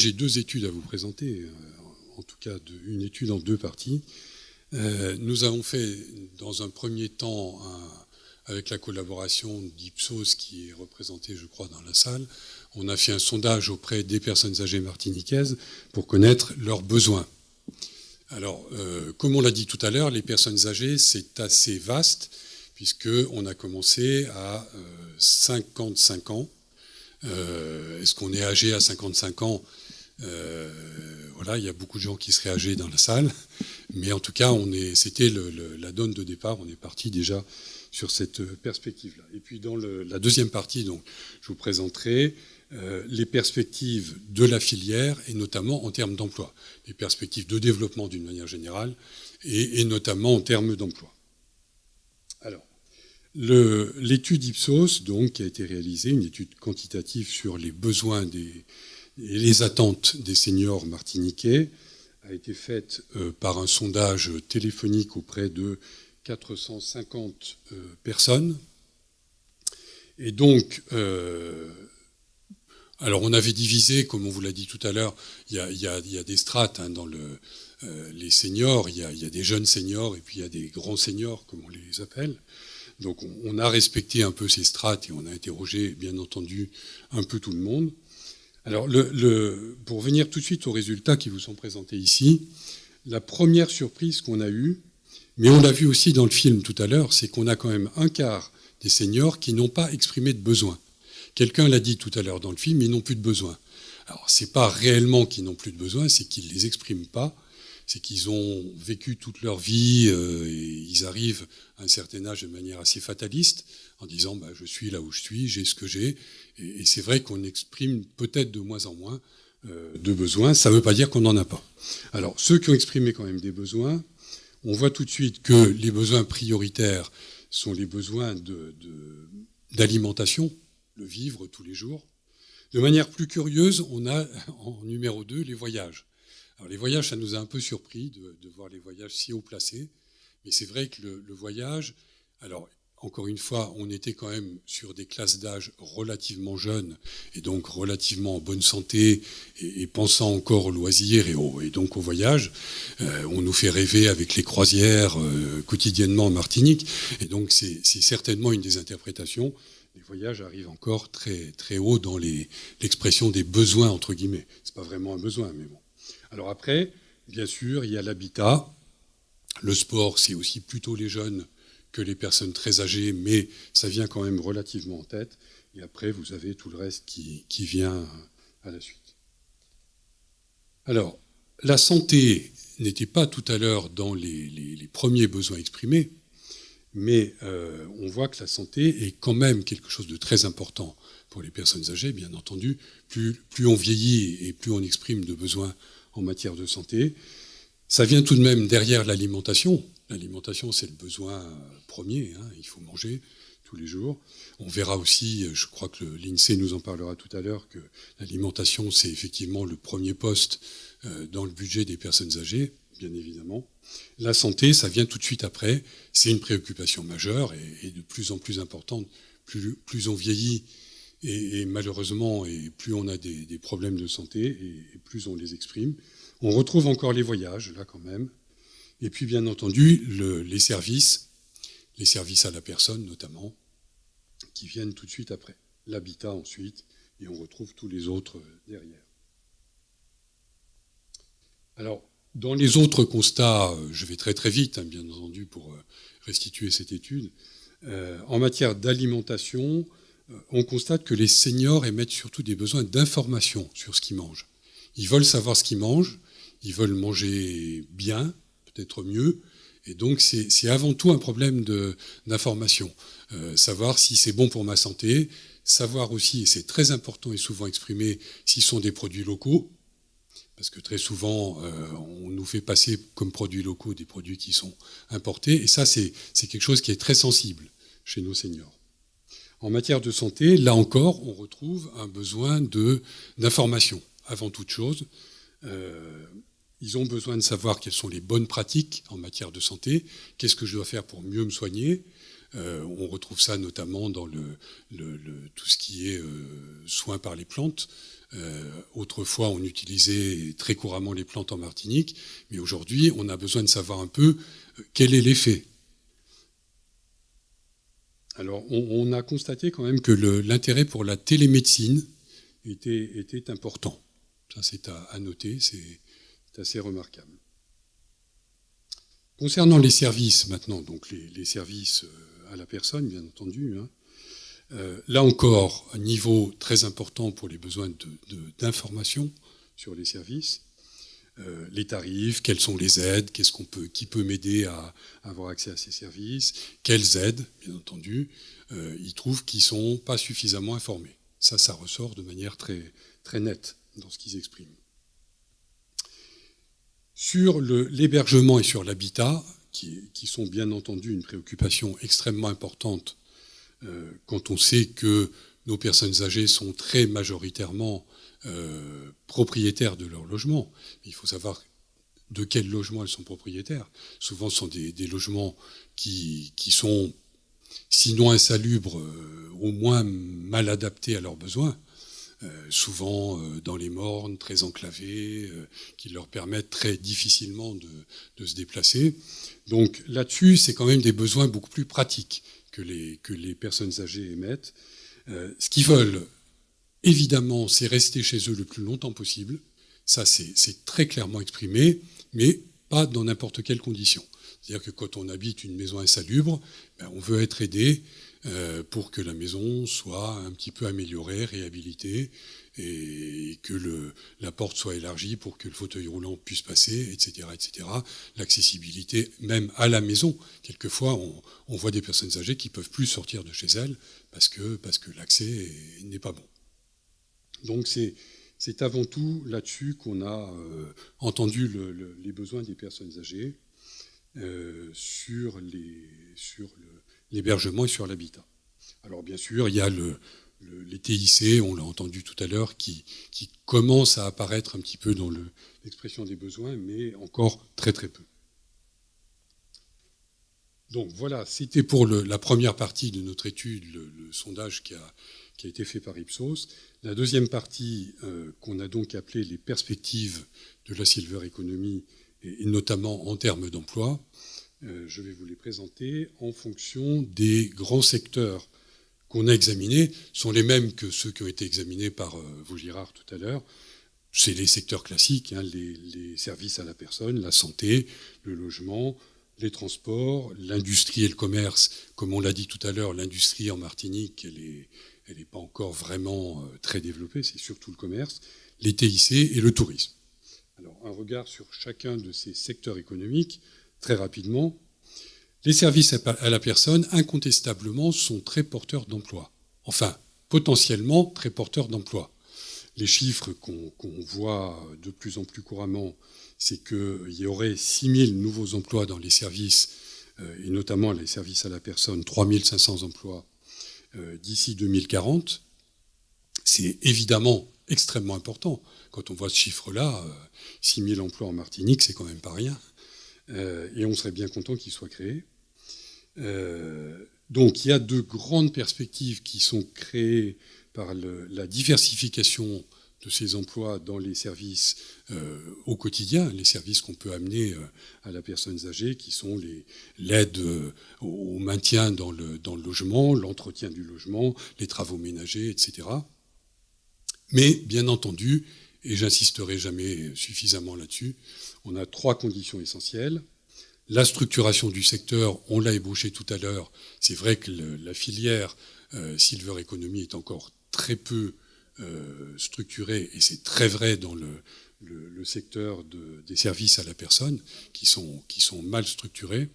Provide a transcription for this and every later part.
j'ai deux études à vous présenter, en tout cas une étude en deux parties. Nous avons fait dans un premier temps, avec la collaboration d'Ipsos qui est représentée, je crois, dans la salle, on a fait un sondage auprès des personnes âgées martiniquaises pour connaître leurs besoins. Alors, comme on l'a dit tout à l'heure, les personnes âgées, c'est assez vaste, puisqu'on a commencé à 55 ans. Est-ce qu'on est âgé à 55 ans? Voilà, il y a beaucoup de gens qui seraient âgés dans la salle, mais en tout cas, c'était la donne de départ. On est parti déjà sur cette perspective-là. Et puis dans la deuxième partie, donc, je vous présenterai les perspectives de la filière, et notamment en termes d'emploi, les perspectives de développement d'une manière générale, et notamment en termes d'emploi. Alors, l'étude Ipsos, donc, qui a été réalisée, une étude quantitative sur les besoins et les attentes des seniors martiniquais, a été faite par un sondage téléphonique auprès de 450 personnes. Et donc, alors on avait divisé, comme on vous l'a dit tout à l'heure, il y a des strates dans les seniors, il y a des jeunes seniors et puis il y a des grands seniors, comme on les appelle. Donc on a respecté un peu ces strates et on a interrogé, bien entendu, un peu tout le monde. Alors, pour venir tout de suite aux résultats qui vous sont présentés ici, la première surprise qu'on a eue, mais on l'a vu aussi dans le film tout à l'heure, c'est qu'on a quand même un quart des seniors qui n'ont pas exprimé de besoin. Quelqu'un l'a dit tout à l'heure dans le film, ils n'ont plus de besoin. Alors, c'est pas réellement qu'ils n'ont plus de besoin, c'est qu'ils ne les expriment pas, c'est qu'ils ont vécu toute leur vie et ils arrivent à un certain âge de manière assez fataliste, en disant bah, je suis là où je suis, j'ai ce que j'ai, et c'est vrai qu'on exprime peut-être de moins en moins de besoins, ça ne veut pas dire qu'on n'en a pas. Alors, ceux qui ont exprimé quand même des besoins, on voit tout de suite que les besoins prioritaires sont les besoins d'alimentation, le vivre tous les jours. De manière plus curieuse, on a en numéro 2 les voyages. Alors les voyages, ça nous a un peu surpris de voir les voyages si haut placés, mais c'est vrai que le voyage, alors encore une fois, on était quand même sur des classes d'âge relativement jeunes et donc relativement en bonne santé et pensant encore aux loisirs et donc au voyage. On nous fait rêver avec les croisières quotidiennement en Martinique et donc c'est certainement une des interprétations. Les voyages arrivent encore très, très haut dans l'expression des besoins, entre guillemets. C'est pas vraiment un besoin, mais bon. Alors après, bien sûr, il y a l'habitat. Le sport, c'est aussi plutôt les jeunes que les personnes très âgées, mais ça vient quand même relativement en tête. Et après, vous avez tout le reste qui vient à la suite. Alors, la santé n'était pas tout à l'heure dans les premiers besoins exprimés, mais on voit que la santé est quand même quelque chose de très important pour les personnes âgées, bien entendu. Plus on vieillit et plus on exprime de besoins en matière de santé. Ça vient tout de même derrière l'alimentation. L'alimentation, c'est le besoin premier, hein, il faut manger tous les jours. On verra aussi, je crois que l'INSEE nous en parlera tout à l'heure, que l'alimentation, c'est effectivement le premier poste dans le budget des personnes âgées, bien évidemment. La santé, ça vient tout de suite après. C'est une préoccupation majeure et de plus en plus importante. Plus on vieillit et malheureusement, et plus on a des problèmes de santé et plus on les exprime. On retrouve encore les voyages, là quand même. Et puis bien entendu, les services à la personne notamment, qui viennent tout de suite après. L'habitat ensuite, et on retrouve tous les autres derrière. Alors, dans les autres constats, je vais très très vite, hein, bien entendu, pour restituer cette étude. En matière d'alimentation, on constate que les seniors émettent surtout des besoins d'information sur ce qu'ils mangent. Ils veulent savoir ce qu'ils mangent, ils veulent manger bien, peut-être mieux, et donc c'est avant tout un problème d'information. Savoir si c'est bon pour ma santé, savoir aussi, et c'est très important et souvent exprimé, s'ils sont des produits locaux, parce que très souvent, on nous fait passer comme produits locaux des produits qui sont importés, et ça, c'est quelque chose qui est très sensible chez nos seniors. En matière de santé, là encore, on retrouve un besoin d'information, avant toute chose. Ils ont besoin de savoir quelles sont les bonnes pratiques en matière de santé, qu'est-ce que je dois faire pour mieux me soigner. On retrouve ça notamment dans tout ce qui est soins par les plantes, Autrefois, on utilisait très couramment les plantes en Martinique, mais aujourd'hui, on a besoin de savoir un peu quel est l'effet. Alors, on a constaté quand même que l'intérêt pour la télémédecine était important. Ça, c'est à noter, c'est assez remarquable. Concernant les services maintenant, donc les services à la personne, bien entendu, hein, là encore, un niveau très important pour les besoins d'information sur les services, les tarifs, quelles sont les aides, qui peut m'aider à avoir accès à ces services, quelles aides, bien entendu, ils trouvent qu'ils ne sont pas suffisamment informés. Ça ressort de manière très, très nette dans ce qu'ils expriment. Sur l'hébergement et sur l'habitat, qui sont bien entendu une préoccupation extrêmement importante quand on sait que nos personnes âgées sont très majoritairement propriétaires de leur logement. Il faut savoir de quel logement elles sont propriétaires. Souvent, ce sont des logements qui sont, sinon insalubres, au moins mal adaptés à leurs besoins. Souvent dans les mornes, très enclavés, qui leur permettent très difficilement de se déplacer. Donc là-dessus, c'est quand même des besoins beaucoup plus pratiques que les personnes âgées émettent. Ce qu'ils veulent, évidemment, c'est rester chez eux le plus longtemps possible. Ça, c'est très clairement exprimé, mais pas dans n'importe quelle condition. C'est-à-dire que quand on habite une maison insalubre, on veut être aidé pour que la maison soit un petit peu améliorée, réhabilitée, et que la porte soit élargie pour que le fauteuil roulant puisse passer, etc., etc. L'accessibilité même à la maison. Quelquefois, on voit des personnes âgées qui ne peuvent plus sortir de chez elles parce que l'accès n'est pas bon. Donc c'est avant tout là-dessus qu'on a entendu les besoins des personnes âgées sur l'hébergement et sur l'habitat. Alors bien sûr, il y a les TIC, on l'a entendu tout à l'heure, qui commencent à apparaître un petit peu dans l'expression des besoins, mais encore très très peu. Donc voilà, c'était pour la première partie de notre étude, le sondage qui a été fait par Ipsos. La deuxième partie, qu'on a donc appelée les perspectives de la Silver Economy, et notamment en termes d'emploi, je vais vous les présenter en fonction des grands secteurs qu'on a examinés. Sont les mêmes que ceux qui ont été examinés par Vaugirard tout à l'heure. C'est les secteurs classiques, hein, les services à la personne, la santé, le logement, les transports, l'industrie et le commerce. Comme on l'a dit tout à l'heure, l'industrie en Martinique, elle n'est pas encore vraiment très développée, c'est surtout le commerce, les TIC et le tourisme. Alors, un regard sur chacun de ces secteurs économiques, très rapidement. Les services à la personne, incontestablement, sont très porteurs d'emploi. Enfin, potentiellement très porteurs d'emploi. Les chiffres qu'on voit de plus en plus couramment, c'est qu'il y aurait 6 000 nouveaux emplois dans les services, et notamment les services à la personne, 3 500 emplois d'ici 2040. C'est évidemment extrêmement important. Quand on voit ce chiffre-là, 6 000 emplois en Martinique, c'est quand même pas rien. Et on serait bien content qu'ils soient créés. Donc il y a de grandes perspectives qui sont créées par la diversification de ces emplois dans les services au quotidien, les services qu'on peut amener à la personne âgée, qui sont l'aide au maintien dans le logement, l'entretien du logement, les travaux ménagers, etc. Mais bien entendu, et j'insisterai jamais suffisamment là-dessus, on a 3 conditions essentielles. La structuration du secteur, on l'a ébauché tout à l'heure, c'est vrai que la filière Silver Economy est encore très peu structurée, et c'est très vrai dans le secteur des services à la personne, qui sont mal structurés.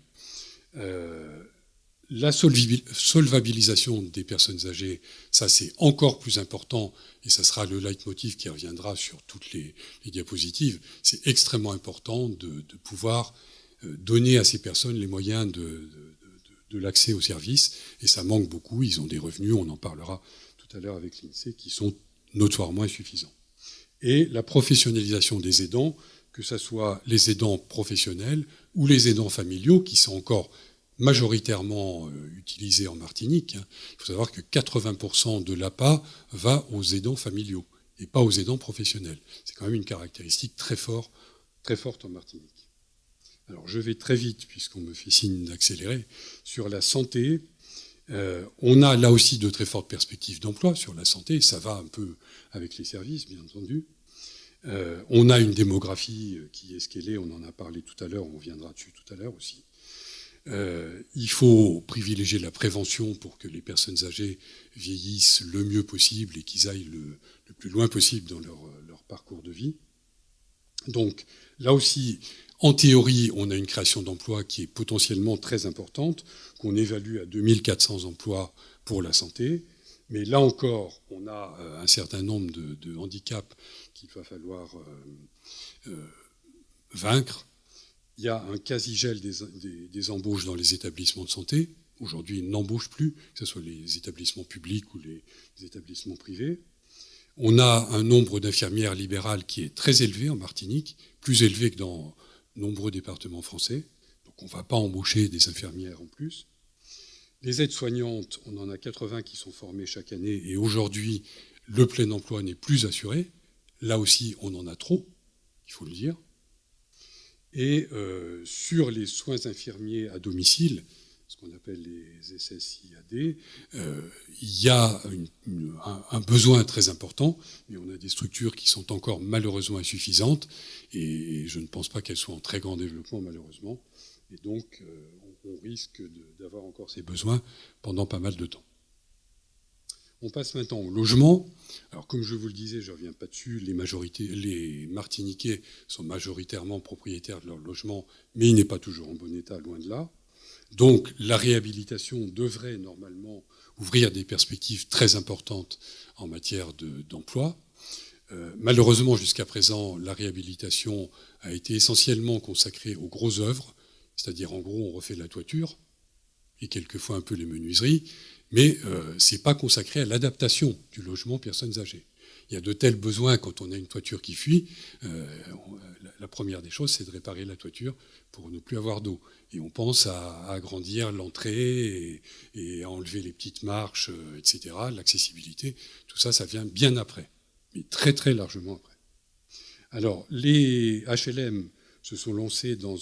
La solvabilisation des personnes âgées, ça c'est encore plus important, et ça sera le leitmotiv qui reviendra sur toutes les diapositives. C'est extrêmement important de pouvoir donner à ces personnes les moyens de l'accès aux services, et ça manque beaucoup. Ils ont des revenus, on en parlera tout à l'heure avec l'INSEE, qui sont notoirement insuffisants. Et la professionnalisation des aidants, que ce soit les aidants professionnels ou les aidants familiaux, qui sont encore majoritairement utilisés en Martinique. Il faut savoir que 80% de l'APA va aux aidants familiaux et pas aux aidants professionnels. C'est quand même une caractéristique très forte en Martinique. Alors je vais très vite, puisqu'on me fait signe d'accélérer. Sur la santé, on a là aussi de très fortes perspectives d'emploi sur la santé, ça va un peu avec les services, bien entendu. On a une démographie qui est ce qu'elle est, on en a parlé tout à l'heure, on reviendra dessus tout à l'heure aussi. Il faut privilégier la prévention pour que les personnes âgées vieillissent le mieux possible et qu'ils aillent le plus loin possible dans leur parcours de vie. Donc là aussi, en théorie, on a une création d'emplois qui est potentiellement très importante, qu'on évalue à 2400 emplois pour la santé. Mais là encore, on a un certain nombre de handicaps qu'il va falloir vaincre. Il y a un quasi-gel des embauches dans les établissements de santé. Aujourd'hui, ils n'embauchent plus, que ce soit les établissements publics ou les établissements privés. On a un nombre d'infirmières libérales qui est très élevé en Martinique, plus élevé que dans nombreux départements français. Donc on ne va pas embaucher des infirmières en plus. Les aides-soignantes, on en a 80 qui sont formées chaque année et aujourd'hui, le plein emploi n'est plus assuré. Là aussi, on en a trop, il faut le dire. Et sur les soins infirmiers à domicile, ce qu'on appelle les SSIAD, il y a un besoin très important, mais on a des structures qui sont encore malheureusement insuffisantes, et je ne pense pas qu'elles soient en très grand développement, malheureusement. Et donc, on risque d'avoir encore ces besoins pendant pas mal de temps. On passe maintenant au logement. Alors, comme je vous le disais, je ne reviens pas dessus, les Martiniquais sont majoritairement propriétaires de leur logement, mais il n'est pas toujours en bon état, loin de là. Donc, la réhabilitation devrait normalement ouvrir des perspectives très importantes en matière d'emploi. Malheureusement, jusqu'à présent, la réhabilitation a été essentiellement consacrée aux grosses œuvres, c'est-à-dire en gros, on refait la toiture et quelquefois un peu les menuiseries, mais ce n'est pas consacré à l'adaptation du logement personnes âgées. Il y a de tels besoins quand on a une toiture qui fuit. La première des choses, c'est de réparer la toiture pour ne plus avoir d'eau. Et on pense à agrandir l'entrée et à enlever les petites marches, etc. L'accessibilité, tout ça, ça vient bien après, mais très très largement après. Alors, les HLM se sont lancés dans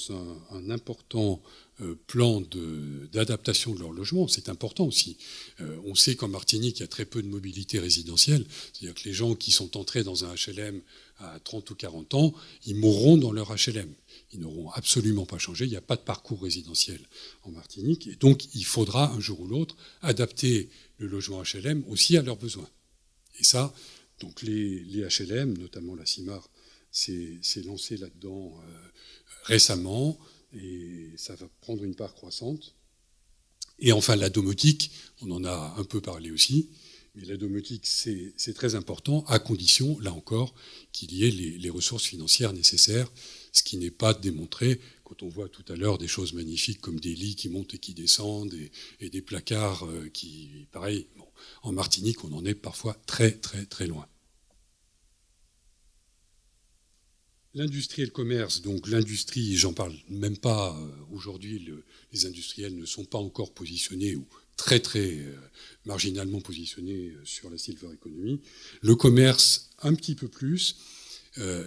un important plan d'adaptation de leur logement. C'est important aussi. On sait qu'en Martinique, il y a très peu de mobilité résidentielle. C'est-à-dire que les gens qui sont entrés dans un HLM à 30 ou 40 ans, ils mourront dans leur HLM. Ils n'auront absolument pas changé. Il n'y a pas de parcours résidentiel en Martinique. Et donc, il faudra un jour ou l'autre adapter le logement HLM aussi à leurs besoins. Et ça, donc les HLM, notamment la CIMAR, s'est lancé là-dedans récemment et ça va prendre une part croissante. Et enfin, la domotique, on en a un peu parlé aussi, mais la domotique, c'est très important, à condition, là encore, qu'il y ait les ressources financières nécessaires, ce qui n'est pas démontré quand on voit tout à l'heure des choses magnifiques comme des lits qui montent et qui descendent et des placards qui, pareil, bon, en Martinique, on en est parfois très très très loin. L'industrie et le commerce, donc l'industrie, j'en parle même pas aujourd'hui, les industriels ne sont pas encore positionnés ou très très marginalement positionnés sur la silver economy. Le commerce, un petit peu plus,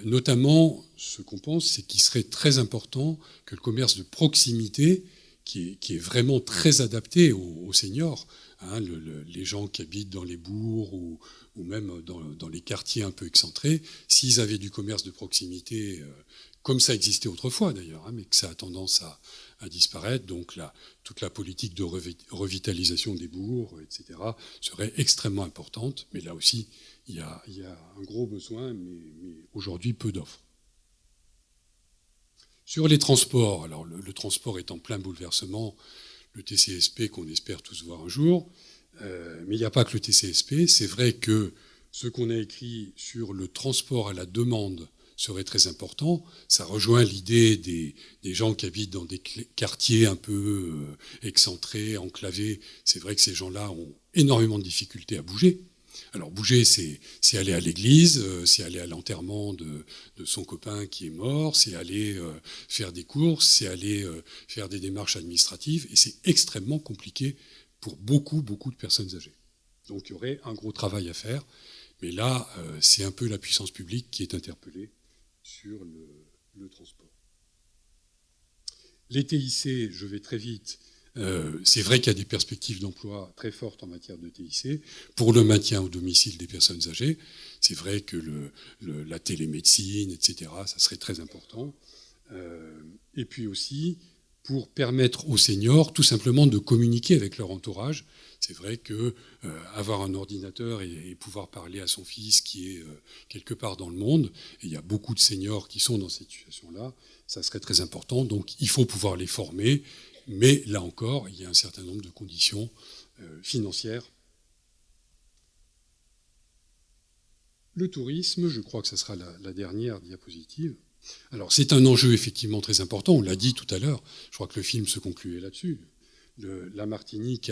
notamment ce qu'on pense, c'est qu'il serait très important que le commerce de proximité, qui est vraiment très adapté aux seniors, hein, les gens qui habitent dans les bourgs ou même dans les quartiers un peu excentrés, s'ils avaient du commerce de proximité, comme ça existait autrefois d'ailleurs, hein, mais que ça a tendance à disparaître, donc toute la politique de revitalisation des bourgs, etc., serait extrêmement importante, mais là aussi, il y a un gros besoin, mais aujourd'hui, peu d'offres. Sur les transports, alors le transport est en plein bouleversement, le TCSP qu'on espère tous voir un jour, mais il n'y a pas que le TCSP. C'est vrai que ce qu'on a écrit sur le transport à la demande serait très important. Ça rejoint l'idée des gens qui habitent dans des quartiers un peu excentrés, enclavés. C'est vrai que ces gens-là ont énormément de difficultés à bouger. Alors bouger, c'est aller à l'église, c'est aller à l'enterrement de son copain qui est mort, c'est aller faire des courses, c'est aller faire des démarches administratives, et c'est extrêmement compliqué pour beaucoup de personnes âgées. Donc il y aurait un gros travail à faire, Mais là, c'est un peu la puissance publique qui est interpellée sur le transport. Les TIC, je vais très vite, c'est vrai qu'il y a des perspectives d'emploi très fortes en matière de TIC pour le maintien au domicile des personnes âgées. C'est vrai que la télémédecine, etc., ça serait très important. Et puis aussi pour permettre aux seniors tout simplement de communiquer avec leur entourage. C'est vrai que avoir un ordinateur et pouvoir parler à son fils qui est quelque part dans le monde, et il y a beaucoup de seniors qui sont dans cette situation-là, ça serait très important. Donc il faut pouvoir les former, mais là encore, il y a un certain nombre de conditions financières. Le tourisme, je crois que ce sera la dernière diapositive. Alors c'est un enjeu effectivement très important, on l'a dit tout à l'heure, je crois que le film se concluait là-dessus. La Martinique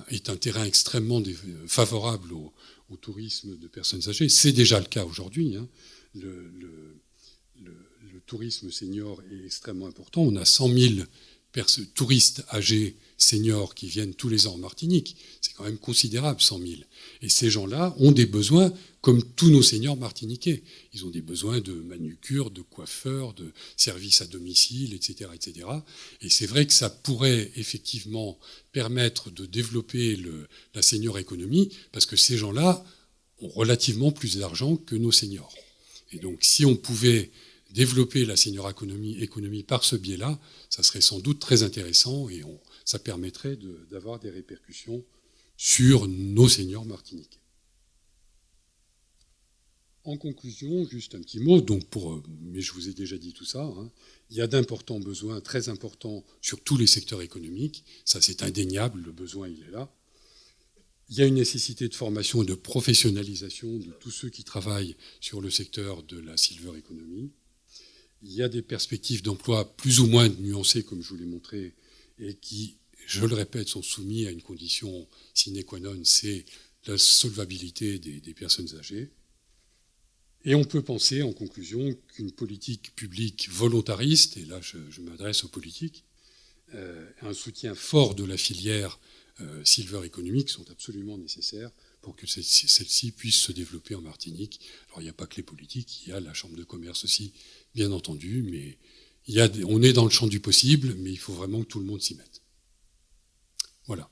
est un terrain extrêmement favorable au tourisme de personnes âgées. C'est déjà le cas aujourd'hui. Hein. Le tourisme senior est extrêmement important. On a 100 000 touristes âgés seniors qui viennent tous les ans en Martinique. C'est quand même considérable, 100 000. Et ces gens-là ont des besoins comme tous nos seniors martiniquais. Ils ont des besoins de manucure, de coiffeur, de services à domicile, etc., etc. Et c'est vrai que ça pourrait effectivement permettre de développer la senior économie, parce que ces gens-là ont relativement plus d'argent que nos seniors. Et donc, si on pouvait développer la senior économie par ce biais-là, ça serait sans doute très intéressant et ça permettrait d'avoir des répercussions sur nos seniors martiniquais. En conclusion, juste un petit mot, mais je vous ai déjà dit tout ça, hein, il y a d'importants besoins, très importants, sur tous les secteurs économiques, ça c'est indéniable, le besoin il est là. Il y a une nécessité de formation et de professionnalisation de tous ceux qui travaillent sur le secteur de la silver economy. Il y a des perspectives d'emploi plus ou moins nuancées, comme je vous l'ai montré, et qui, je le répète, sont soumis à une condition sine qua non, c'est la solvabilité des personnes âgées. Et on peut penser, en conclusion, qu'une politique publique volontariste, et là je m'adresse aux politiques, un soutien fort de la filière silver économique sont absolument nécessaires pour que celle-ci puisse se développer en Martinique. Alors il n'y a pas que les politiques, il y a la Chambre de commerce aussi, bien entendu, mais on est dans le champ du possible, mais il faut vraiment que tout le monde s'y mette. Voilà.